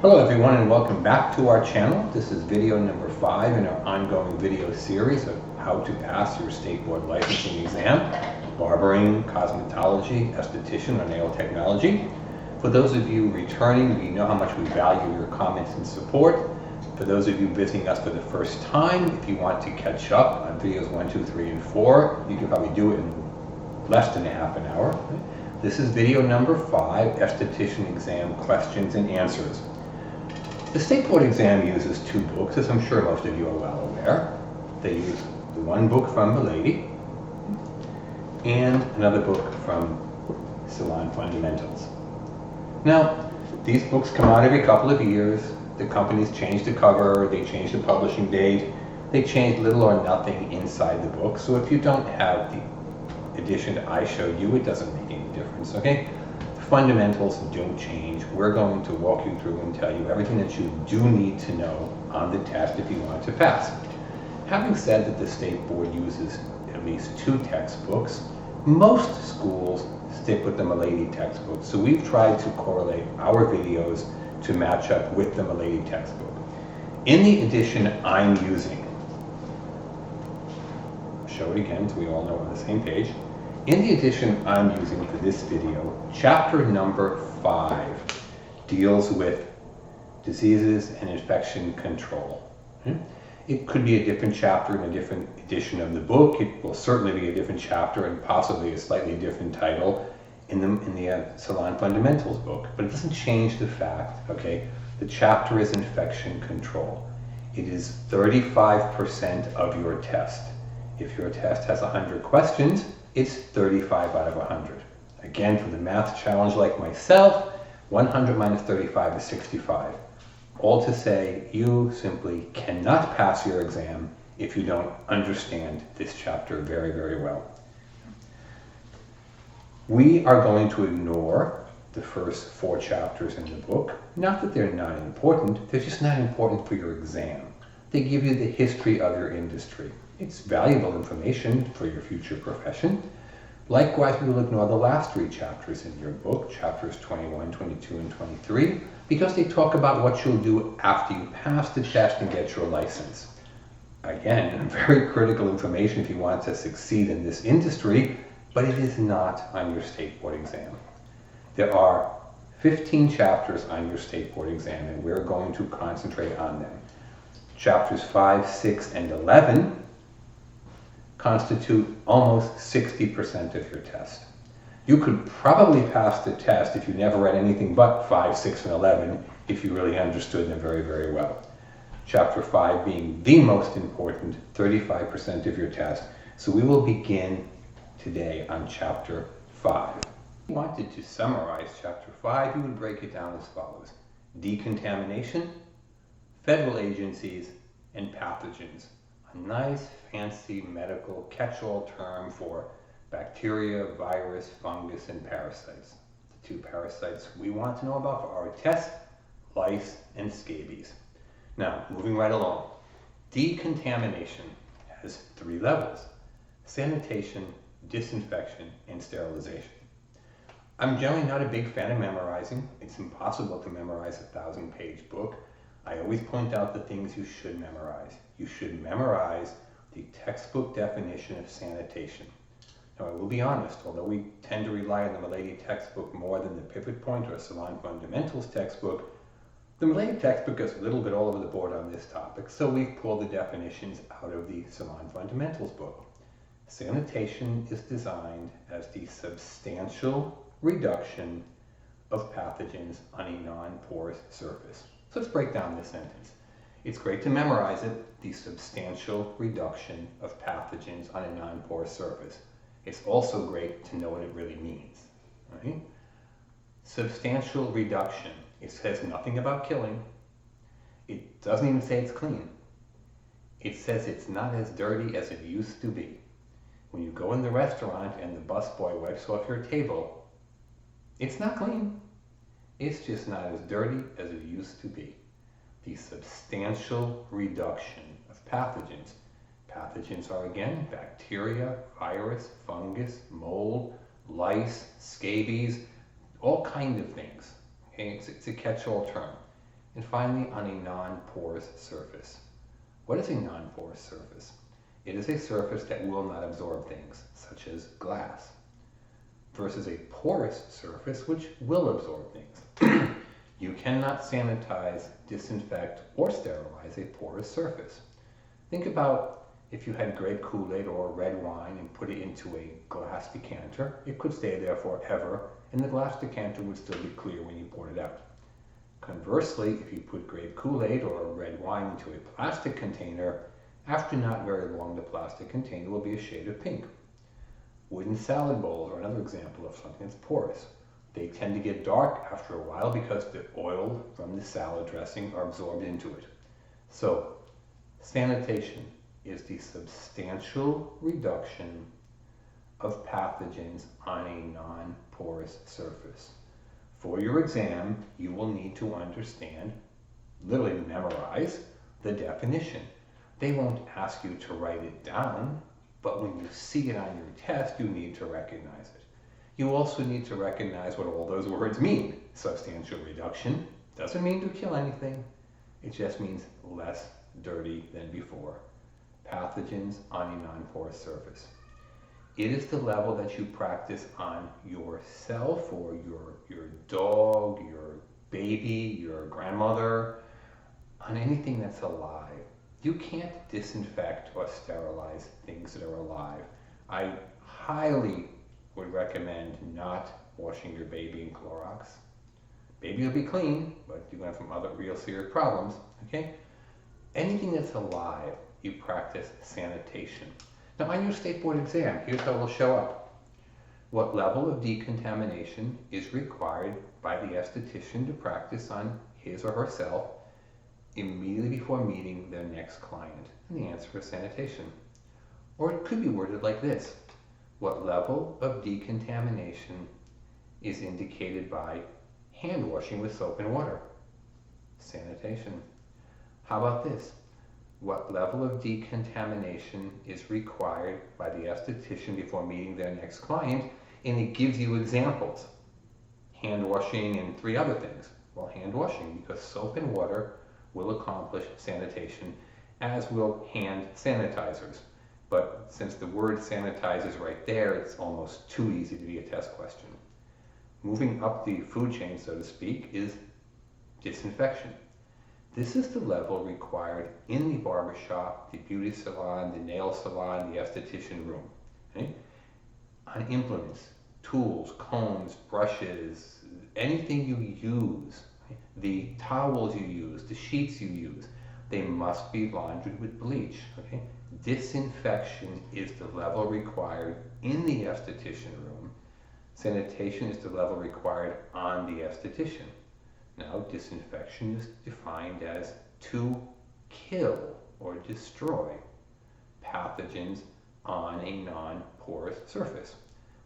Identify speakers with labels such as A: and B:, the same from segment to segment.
A: Hello everyone and welcome back to our channel. This is video number 5 in our ongoing video series of how to pass your state board licensing exam, barbering, cosmetology, esthetician, or nail technology. For those of you returning, we know how much we value your comments and support. For those of you visiting us for the first time, if you want to catch up on videos 1, 2, 3, and 4, you can probably do it in less than a half an hour. This is video number 5, Esthetician Exam Questions and Answers. The state board exam uses 2 books, as I'm sure most of you are well aware. They use the one book from Milady and another book from Salon Fundamentals. Now, these books come out every couple of years. The companies change the cover, they change the publishing date, they change little or nothing inside the book. So if you don't have the edition that I showed you, it doesn't make any difference, okay? Fundamentals don't change. We're going to walk you through and tell you everything that you do need to know on the test if you want to pass. Having said that the state board uses at least 2 textbooks, most schools stick with the Milady textbook. So we've tried to correlate our videos to match up with the Milady textbook. In the edition I'm using, I'll show it again so we all know we're on the same page. In the edition I'm using for this video, chapter number 5 deals with diseases and infection control. It could be a different chapter in a different edition of the book. It will certainly be a different chapter and possibly a slightly different title in the Salon Fundamentals book. But it doesn't change the fact, okay, the chapter is infection control. It is 35% of your test. If your test has 100 questions, it's 35 out of 100. Again, for the math challenge like myself, 100 minus 35 is 65. All to say, you simply cannot pass your exam if you don't understand this chapter very, very well. We are going to ignore the first 4 chapters in the book. Not that they're not important, they're just not important for your exam. They give you the history of your industry. It's valuable information for your future profession. Likewise, we will ignore the last 3 chapters in your book, chapters 21, 22, and 23, because they talk about what you'll do after you pass the test and get your license. Again, very critical information if you want to succeed in this industry, but it is not on your state board exam. There are 15 chapters on your state board exam, and we're going to concentrate on them. Chapters 5, 6, and 11 constitute almost 60% of your test. You could probably pass the test if you never read anything but 5, 6, and 11 if you really understood them very, very well. Chapter 5 being the most important, 35% of your test. So we will begin today on chapter 5. If you wanted to summarize chapter 5, you would break it down as follows: decontamination, federal agencies, and pathogens. A nice, fancy medical catch-all term for bacteria, virus, fungus, and parasites. The 2 parasites we want to know about for our test: lice and scabies. Now, moving right along. Decontamination has 3 levels: sanitation, disinfection, and sterilization. I'm generally not a big fan of memorizing. It's impossible to memorize a 1,000-page book. I always point out the things you should memorize. You should memorize the textbook definition of sanitation. Now, I will be honest, although we tend to rely on the Milady textbook more than the Pivot Point or Salon Fundamentals textbook, the Milady textbook goes a little bit all over the board on this topic, so we've pulled the definitions out of the Salon Fundamentals book. Sanitation is designed as the substantial reduction of pathogens on a non-porous surface. So let's break down this sentence. It's great to memorize it, the substantial reduction of pathogens on a non-porous surface. It's also great to know what it really means. Right? Substantial reduction. It says nothing about killing. It doesn't even say it's clean. It says it's not as dirty as it used to be. When you go in the restaurant and the busboy wipes off your table, it's not clean. It's just not as dirty as it used to be. The substantial reduction of pathogens. Pathogens are, again, bacteria, virus, fungus, mold, lice, scabies, all kinds of things. Okay, it's a catch-all term. And finally, on a non-porous surface. What is a non-porous surface? It is a surface that will not absorb things, such as glass, versus a porous surface which will absorb things. You cannot sanitize, disinfect, or sterilize a porous surface. Think about if you had grape Kool-Aid or red wine and put it into a glass decanter, it could stay there forever, and the glass decanter would still be clear when you poured it out. Conversely, if you put grape Kool-Aid or red wine into a plastic container, after not very long the plastic container will be a shade of pink. Wooden salad bowls are another example of something that's porous. They tend to get dark after a while because the oil from the salad dressing are absorbed into it. So, sanitation is the substantial reduction of pathogens on a non-porous surface. For your exam, you will need to understand, literally memorize, the definition. They won't ask you to write it down, but when you see it on your test, you need to recognize it. You also need to recognize what all those words mean. Substantial reduction doesn't mean to kill anything. It just means less dirty than before. Pathogens on a non-porous surface. It is the level that you practice on yourself or your dog, your baby, your grandmother, on anything that's alive. You can't disinfect or sterilize things that are alive. I highly would recommend not washing your baby in Clorox. Baby will be clean, but you're going to have some other real serious problems, okay? Anything that's alive, you practice sanitation. Now on your state board exam, here's how it will show up. What level of decontamination is required by the esthetician to practice on his or herself immediately before meeting their next client? And the answer is sanitation. Or it could be worded like this. What level of decontamination is indicated by hand washing with soap and water? Sanitation. How about this? What level of decontamination is required by the esthetician before meeting their next client? And it gives you examples. Hand washing and 3 other things. Well, hand washing, because soap and water will accomplish sanitation, as will hand sanitizers. But since the word sanitize is right there, it's almost too easy to be a test question. Moving up the food chain, so to speak, is disinfection. This is the level required in the barbershop, the beauty salon, the nail salon, the esthetician room. Okay? On implements, tools, combs, brushes, anything you use, the towels you use, the sheets you use, they must be laundered with bleach. Okay? Disinfection is the level required in the esthetician room. Sanitation is the level required on the esthetician. Now, disinfection is defined as to kill or destroy pathogens on a non-porous surface.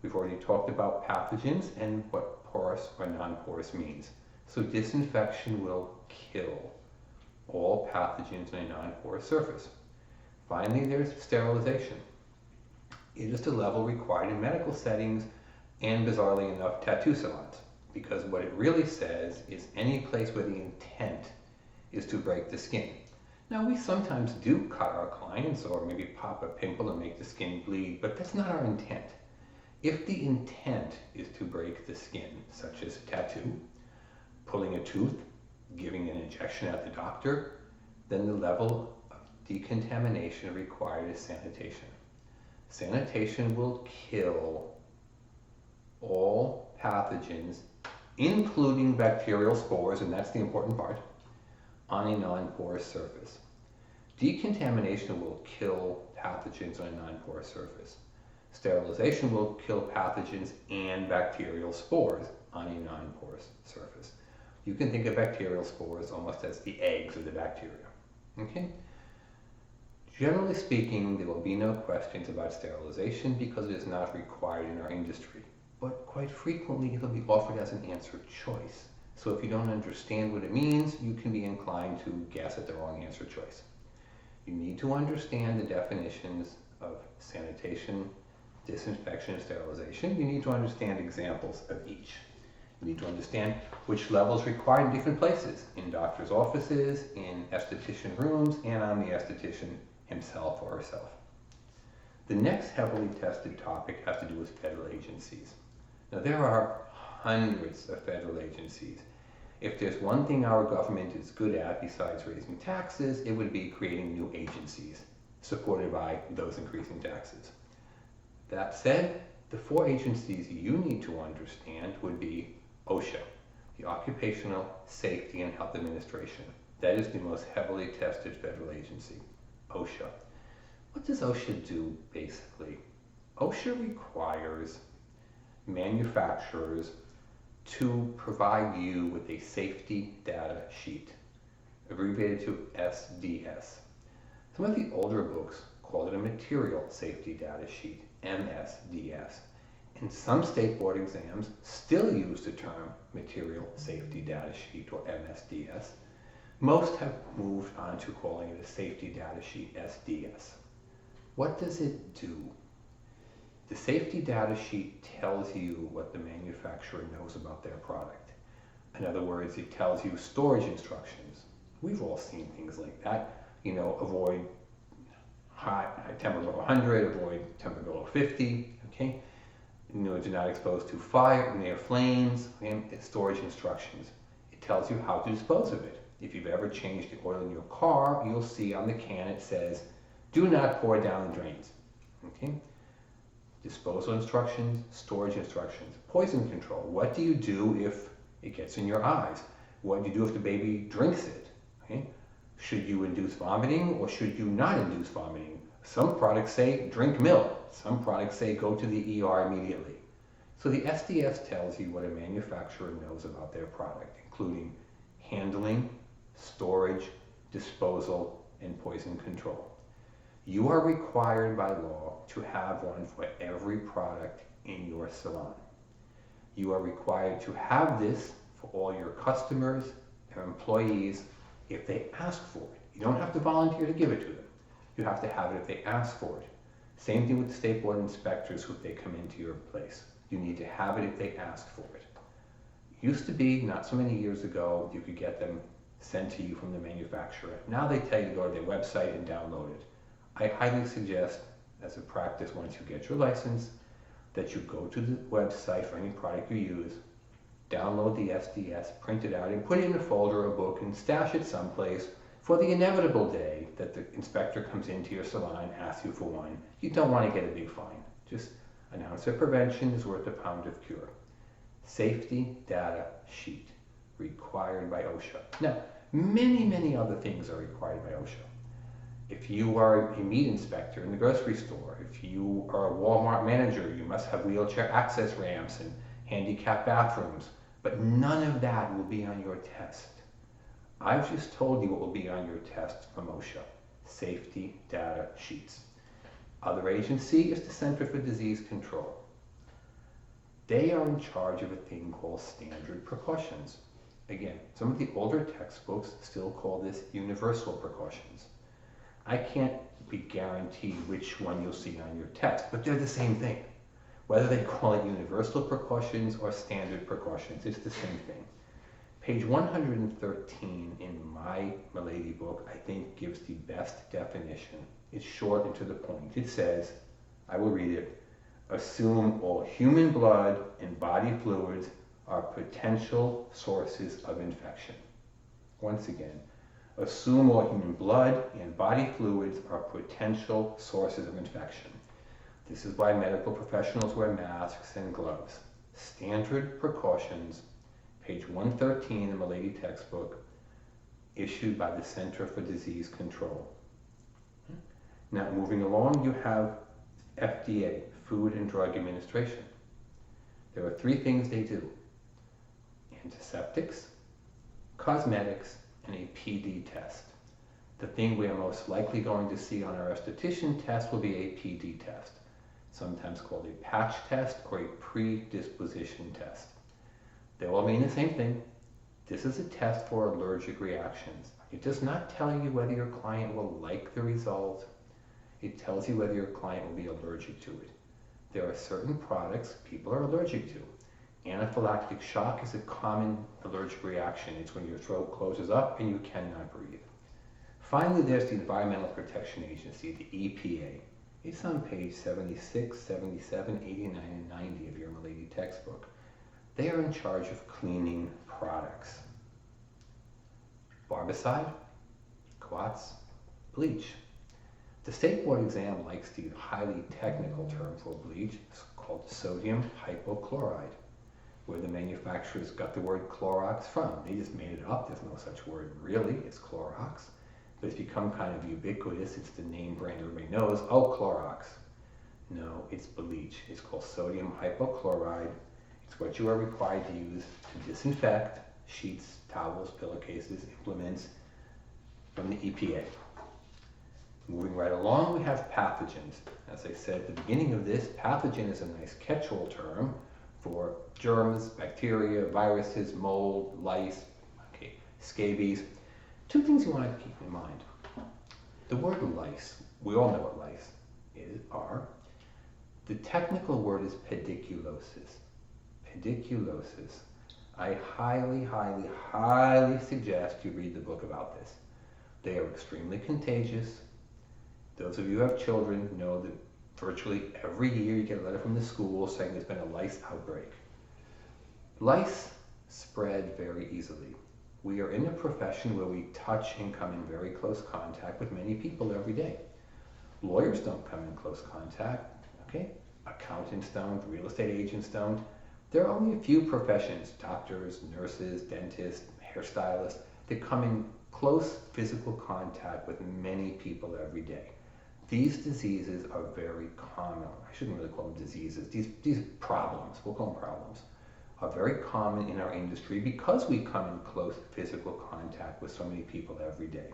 A: We've already talked about pathogens and what porous or non-porous means. So disinfection will kill all pathogens on a non-porous surface. Finally, there's sterilization. It is the level required in medical settings and, bizarrely enough, tattoo salons, because what it really says is any place where the intent is to break the skin. Now, we sometimes do cut our clients or maybe pop a pimple and make the skin bleed, but that's not our intent. If the intent is to break the skin, such as a tattoo, pulling a tooth, giving an injection at the doctor, then the level of decontamination required is sanitation. Sanitation will kill all pathogens, including bacterial spores, and that's the important part, on a non-porous surface. Decontamination will kill pathogens on a non-porous surface. Sterilization will kill pathogens and bacterial spores on a non-porous surface. You can think of bacterial spores almost as the eggs of the bacteria. Okay? Generally speaking, there will be no questions about sterilization because it is not required in our industry. But quite frequently, it'll be offered as an answer choice. So if you don't understand what it means, you can be inclined to guess at the wrong answer choice. You need to understand the definitions of sanitation, disinfection, and sterilization. You need to understand examples of each. You need to understand which level is required in different places, in doctor's offices, in esthetician rooms, and on the esthetician himself or herself. The next heavily tested topic has to do with federal agencies. Now, there are hundreds of federal agencies. If there's one thing our government is good at besides raising taxes, it would be creating new agencies supported by those increasing taxes. That said, the 4 agencies you need to understand would be OSHA, the Occupational Safety and Health Administration. That is the most heavily tested federal agency, OSHA. What does OSHA do, basically? OSHA requires manufacturers to provide you with a safety data sheet, abbreviated to SDS. Some of the older books call it a material safety data sheet, MSDS. And some state board exams still use the term material safety data sheet, or MSDS. Most have moved on to calling it a safety data sheet, SDS. What does it do? The safety data sheet tells you what the manufacturer knows about their product. In other words, it tells you storage instructions. We've all seen things like that. Avoid high temperature below 100, avoid temperature below 50, okay? Do not expose to fire, near flames, and storage instructions. It tells you how to dispose of it. If you've ever changed the oil in your car, you'll see on the can it says, do not pour down the drains, okay? Disposal instructions, storage instructions, poison control. What do you do if it gets in your eyes? What do you do if the baby drinks it? Okay? Should you induce vomiting or should you not induce vomiting? Some products say drink milk. Some products say go to the ER immediately. So the SDS tells you what a manufacturer knows about their product, including handling, storage, disposal, and poison control. You are required by law to have one for every product in your salon. You are required to have this for all your customers, their employees, if they ask for it. You don't have to volunteer to give it to them. You have to have it if they ask for it. Same thing with the state board inspectors if they come into your place. You need to have it if they ask for it. It used to be, not so many years ago, you could get them sent to you from the manufacturer. Now they tell you to go to their website and download it. I highly suggest, as a practice, once you get your license, that you go to the website for any product you use, download the SDS, print it out, and put it in a folder or a book and stash it someplace for the inevitable day that the inspector comes into your salon and asks you for one. You don't want to get a big fine. Just an ounce of prevention is worth a pound of cure. Safety data sheet, required by OSHA. Now, many other things are required by OSHA. If you are a meat inspector in the grocery store, if you are a Walmart manager, you must have wheelchair access ramps and handicapped bathrooms, but none of that will be on your test. I've just told you what will be on your test from OSHA, safety data sheets. Other agency is the Center for Disease Control. They are in charge of a thing called standard precautions. Again, some of the older textbooks still call this universal precautions. I can't be guaranteed which one you'll see on your test, but they're the same thing. Whether they call it universal precautions or standard precautions, it's the same thing. Page 113 in my Milady book, I think, gives the best definition. It's short and to the point. It says, I will read it, assume all human blood and body fluids are potential sources of infection. Once again, assume all human blood and body fluids are potential sources of infection. This is why medical professionals wear masks and gloves. Standard precautions, page 113 in the Milady textbook, issued by the Center for Disease Control. Now, moving along, you have FDA, Food and Drug Administration. There are 3 things they do: antiseptics, cosmetics, and a PD test. The thing we are most likely going to see on our esthetician test will be a PD test, sometimes called a patch test or a predisposition test. They all mean the same thing. This is a test for allergic reactions. It does not tell you whether your client will like the result. It tells you whether your client will be allergic to it. There are certain products people are allergic to. Anaphylactic shock is a common allergic reaction. It's when your throat closes up and you cannot breathe. Finally, there's the Environmental Protection Agency, the EPA. It's on page 76, 77, 89, and 90 of your Milady textbook. They are in charge of cleaning products. Barbicide, quats, bleach. The state board exam likes the highly technical term for bleach. It's called sodium hypochlorite, where the manufacturers got the word Clorox from. They just made it up. There's no such word really. It's Clorox. But it's become kind of ubiquitous. It's the name brand everybody knows. Oh, Clorox. No, it's bleach. It's called sodium hypochlorite. It's what you are required to use to disinfect sheets, towels, pillowcases, implements from the EPA. Moving right along, we have pathogens. As I said at the beginning of this, pathogen is a nice catch-all term for germs, bacteria, viruses, mold, lice, scabies. Two things you want to keep in mind. The word lice, we all know what lice are. The technical word is pediculosis. Pediculosis. I highly, highly, highly suggest you read the book about this. They are extremely contagious. Those of you who have children know that virtually every year you get a letter from the school saying there's been a lice outbreak. Lice spread very easily. We are in a profession where we touch and come in very close contact with many people every day. Lawyers don't come in close contact, okay? Accountants don't, real estate agents don't. There are only a few professions, doctors, nurses, dentists, hairstylists, that come in close physical contact with many people every day. These diseases are very common. I shouldn't really call them diseases. These problems, we'll call them problems, are very common in our industry because we come in close physical contact with so many people every day.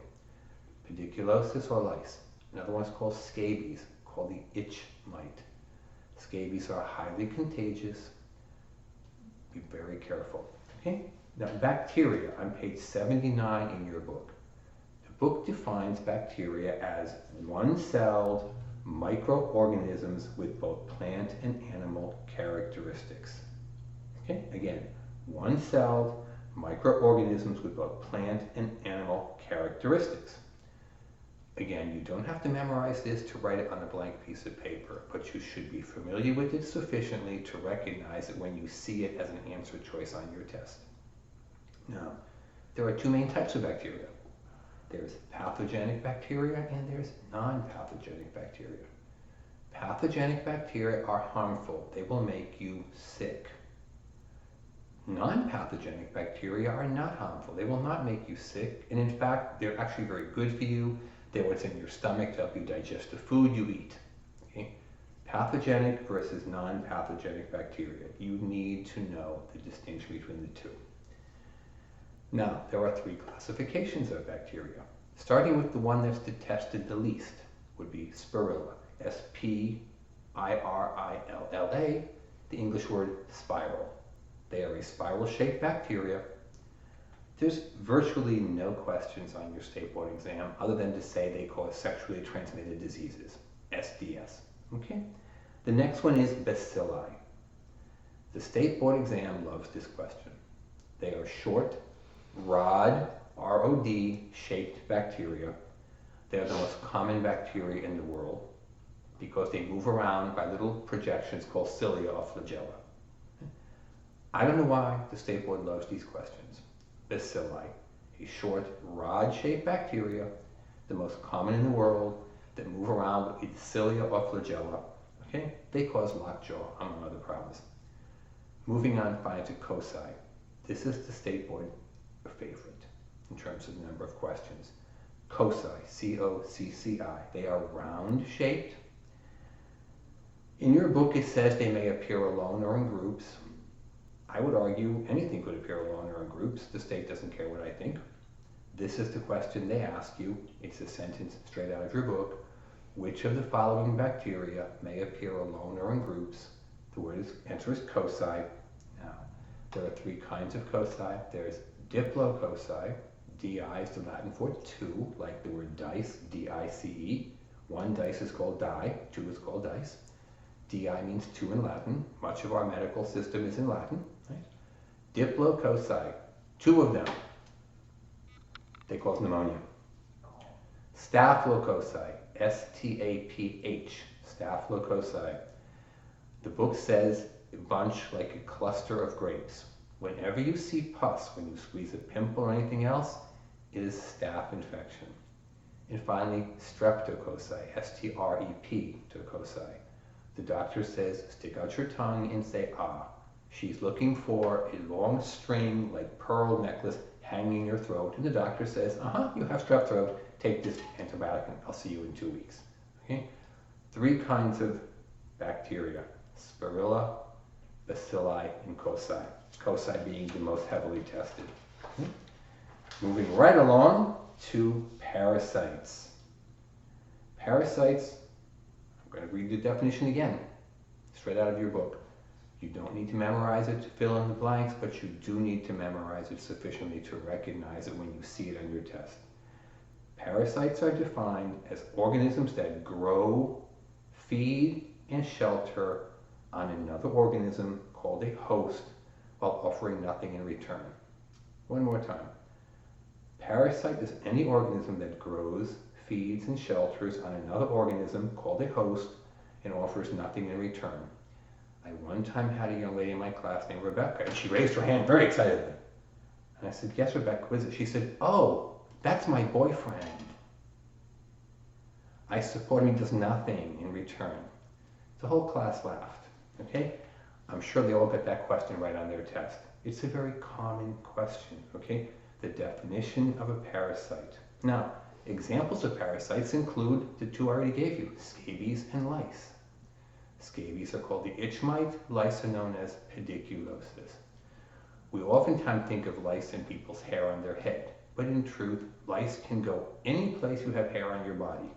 A: Pediculosis or lice. Another one is called scabies, called the itch mite. Scabies are highly contagious. Be very careful. Okay? Now, bacteria on page 79 in your book. The book defines bacteria as one-celled microorganisms with both plant and animal characteristics. Okay? Again, one-celled microorganisms with both plant and animal characteristics. Again, you don't have to memorize this to write it on a blank piece of paper, but you should be familiar with it sufficiently to recognize it when you see it as an answer choice on your test. Now, there are two main types of bacteria. There's pathogenic bacteria and there's non-pathogenic bacteria. Pathogenic bacteria are harmful. They will make you sick. Non-pathogenic bacteria are not harmful. They will not make you sick, and in fact, they're actually very good for you. They're what's in your stomach to help you digest the food you eat. Okay? Pathogenic versus non-pathogenic bacteria. You need to know the distinction between the two. Now, there are three classifications of bacteria. Starting with the one that's detested the least would be Spirilla. S-P-I-R-I-L-L-A, the English word spiral. They are a spiral-shaped bacteria. There's virtually no questions on your state board exam other than to say they cause sexually transmitted diseases, SDS. Okay? The next one is bacilli. The state board exam loves this question. They are short, rod, R-O-D, shaped bacteria. They are the most common bacteria in the world because they move around by little projections called cilia or flagella. I don't know why the state board loves these questions. Bacilli, a short, rod-shaped bacteria, the most common in the world, that move around with either cilia or flagella. Okay? They cause lockjaw, among other problems. Moving on finally to cocci. This is the state board favorite in terms of the number of questions. Cocci, C-O-C-C-I. They are round-shaped. In your book it says they may appear alone or in groups. I would argue anything could appear alone or in groups. The state doesn't care what I think. This is the question they ask you. It's a sentence straight out of your book. Which of the following bacteria may appear alone or in groups? The answer is cocci. Now, there are three kinds of cocci. There's diplococci. Di is the Latin for two, like the word dice, D-I-C-E. One dice is called die, two is called dice. Di means two in Latin. Much of our medical system is in Latin. Diplococci, 2 of them, they cause pneumonia. Staphylococci, S-T-A-P-H, Staphylococci. The book says a bunch like a cluster of grapes. Whenever you see pus, when you squeeze a pimple or anything else, it is staph infection. And finally, streptococci, S-T-R-E-P, tococci. The doctor says, stick out your tongue and say, ah. She's looking for a long string, like pearl necklace, hanging in your throat. And the doctor says, you have strep throat. Take this antibiotic and I'll see you in 2 weeks. Okay? 3 kinds of bacteria, Spirilla, Bacilli, and Cocci. Cocci being the most heavily tested. Okay? Moving right along to parasites. Parasites, I'm going to read the definition again, straight out of your book. You don't need to memorize it to fill in the blanks, but you do need to memorize it sufficiently to recognize it when you see it on your test. Parasites are defined as organisms that grow, feed, and shelter on another organism called a host while offering nothing in return. One more time. Parasite is any organism that grows, feeds, and shelters on another organism called a host and offers nothing in return. I one time had a young lady in my class named Rebecca, and she raised her hand very excitedly. And I said, yes, Rebecca, who is it? She said, oh, that's my boyfriend. I support him, he does nothing in return. The whole class laughed, okay? I'm sure they all got that question right on their test. It's a very common question, okay? The definition of a parasite. Now, examples of parasites include the 2 I already gave you, scabies and lice. Scabies are called the itch mite, lice are known as pediculosis. We oftentimes think of lice in people's hair on their head, but in truth, lice can go any place you have hair on your body.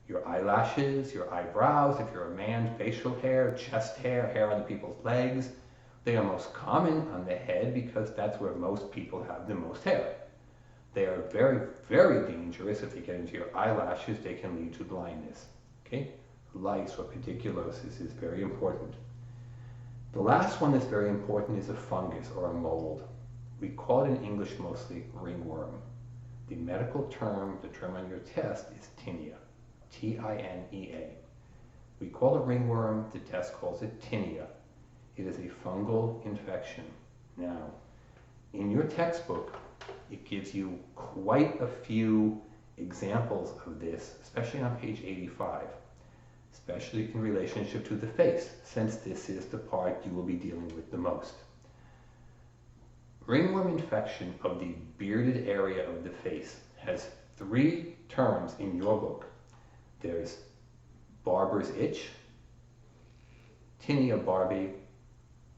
A: Your eyelashes, your eyebrows, if you're a man, facial hair, chest hair, hair on the people's legs. They are most common on the head because that's where most people have the most hair. They are very, very dangerous. If they get into your eyelashes, they can lead to blindness. Okay? Lice or pediculosis is very important. The last one that's very important is a fungus or a mold. We call it in English mostly ringworm. The medical term, the term on your test, is tinea. T-I-N-E-A. We call it ringworm, the test calls it tinea. It is a fungal infection. Now, in your textbook, it gives you quite a few examples of this, especially on page 85, especially in relationship to the face, since this is the part you will be dealing with the most. Ringworm infection of the bearded area of the face has 3 terms in your book. There's barber's itch, tinea barbae,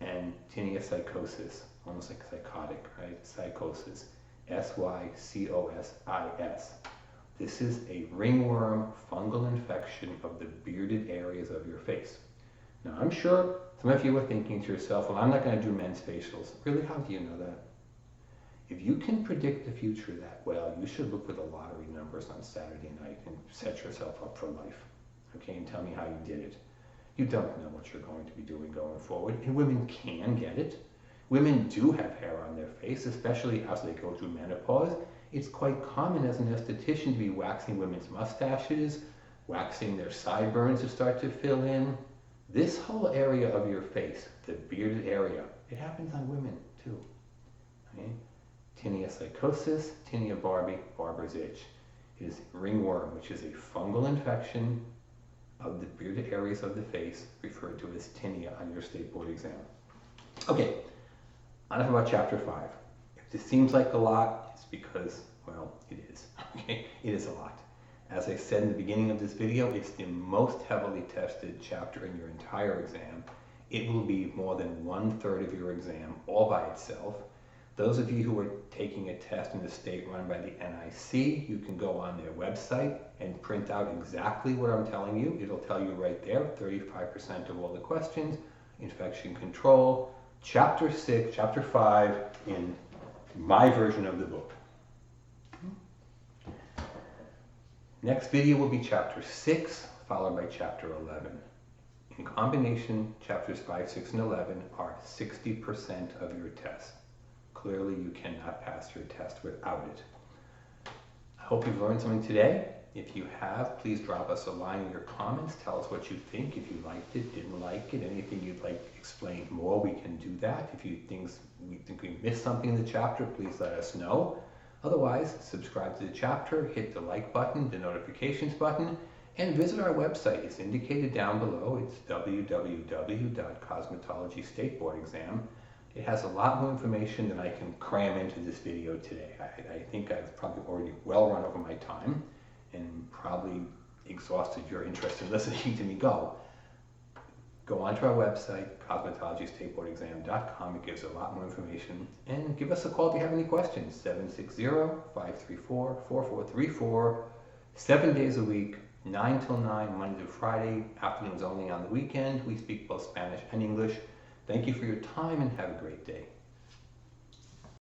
A: and tinea psychosis, almost like psychotic, right? Psychosis, S-Y-C-O-S-I-S. This is a ringworm fungal infection of the bearded areas of your face. Now, I'm sure some of you are thinking to yourself, well, I'm not going to do men's facials. Really, how do you know that? If you can predict the future that well, you should look for the lottery numbers on Saturday night and set yourself up for life, okay, and tell me how you did it. You don't know what you're going to be doing going forward, and women can get it. Women do have hair on their face, especially as they go through menopause. It's quite common as an esthetician to be waxing women's mustaches, waxing their sideburns to start to fill in. This whole area of your face, the bearded area, it happens on women too. Okay? Tinea psychosis, tinea barbae, barber's itch. It is ringworm, which is a fungal infection of the bearded areas of the face, referred to as tinea on your state board exam. Okay, enough about chapter 5. If this seems like a lot, it's because, well, it is. Okay, it is a lot. As I said in the beginning of this video, it's the most heavily tested chapter in your entire exam. It will be more than 1/3 of your exam all by itself. Those of you who are taking a test in the state run by the NIC, you can go on their website and print out exactly what I'm telling you. It'll tell you right there, 35% of all the questions, infection control, chapter 6, chapter 5 in my version of the book. Next video will be chapter 6, followed by chapter 11. In combination, chapters 5, 6, and 11 are 60% of your test. Clearly, you cannot pass your test without it. I hope you've learned something today. If you have, please drop us a line in your comments. Tell us what you think. If you liked it, didn't like it, anything you'd like explained more, we can do that. If you think we missed something in the chapter, please let us know. Otherwise, subscribe to the chapter, hit the like button, the notifications button, and visit our website. It's indicated down below. It's www.cosmetology state board exam. It has a lot more information than I can cram into this video today. I think I've probably already well run over my time and probably exhausted your interest in listening to me go. Go onto our website, cosmetologystateboardexam.com. It gives a lot more information. And give us a call if you have any questions. 760-534-4434. 7 days a week, 9 till 9, Monday to Friday, afternoons only on the weekend. We speak both Spanish and English. Thank you for your time and have a great day.